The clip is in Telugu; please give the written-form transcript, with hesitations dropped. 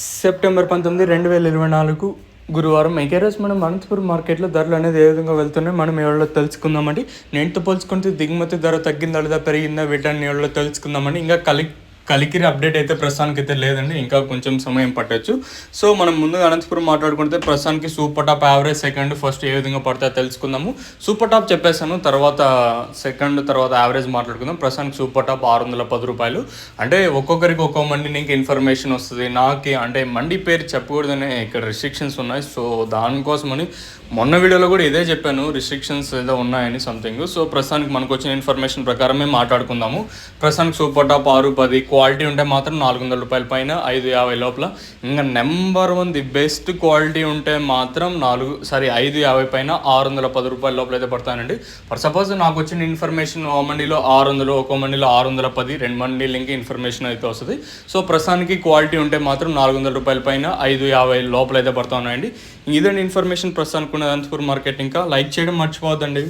సెప్టెంబర్ 19, 2024 గురువారం. ఈ రోజు మనం అనంతపురం మార్కెట్లో ధరలు అనేది ఏ విధంగా వెళ్తున్నాయి మనం ఎవరిలో తెలుసుకుందామండి. నేటితో పోల్చుకుంటే దిగుమతి ధర తగ్గిందా లేదా పెరిగిందా వీటన్ని ఎవరిలో తెలుసుకుందామండి. ఇంకా కలికిరి అప్డేట్ అయితే ప్రస్తుతానికి అయితే లేదండి, ఇంకా కొంచెం సమయం పట్టచ్చు. సో మనం ముందుగా అనంతపురం మాట్లాడుకుంటే ప్రస్తుతానికి super top average second first ఏ విధంగా పడతాయో తెలుసుకుందాము. సూపర్ టాప్ చెప్పేసాను, తర్వాత సెకండ్ తర్వాత యావరేజ్ మాట్లాడుకుందాం. ప్రస్తుతానికి సూపర్ టాప్ 610 రూపాయలు. అంటే ఒక్కొక్కరికి ఒక్కో మండి నీకు ఇన్ఫర్మేషన్ వస్తుంది. నాకు అంటే మండి పేరు చెప్పకూడదనే ఇక్కడ రిస్ట్రిక్షన్స్ ఉన్నాయి. సో దానికోసమని మొన్న వీడియోలో కూడా ఇదే చెప్పాను, రిస్ట్రిక్షన్స్ ఏదో ఉన్నాయని సంథింగ్. సో ప్రస్తుతానికి మనకు వచ్చిన ఇన్ఫర్మేషన్ ప్రకారమే మాట్లాడుకుందాము. ప్రస్తుతానికి సూపర్ టాప్ 610, క్వాలిటీ ఉంటే మాత్రం 400 రూపాయల పైన 550 లోపల. ఇంకా నెంబర్ 1 ది బెస్ట్ క్వాలిటీ ఉంటే మాత్రం 550 పైన 610 రూపాయల లోపల అయితే పడతానండి. ఫర్ సపోజ్ నాకు వచ్చిన ఇన్ఫర్మేషన్ ఒక మండీలో 600, ఒక మండీలో 610, రెండు మండీలకి ఇన్ఫర్మేషన్ అయితే వస్తుంది. సో ప్రస్తుతానికి క్వాలిటీ ఉంటే మాత్రం 400 రూపాయల పైన 550 లోపల అయితే పడతా ఉన్నాయండి. ఇదండి ఇన్ఫర్మేషన్ ప్రస్తుతానికి ఉన్న అనంతపురం మార్కెట్. ఇంకా లైక్ చేయడం మర్చిపోవద్దండి.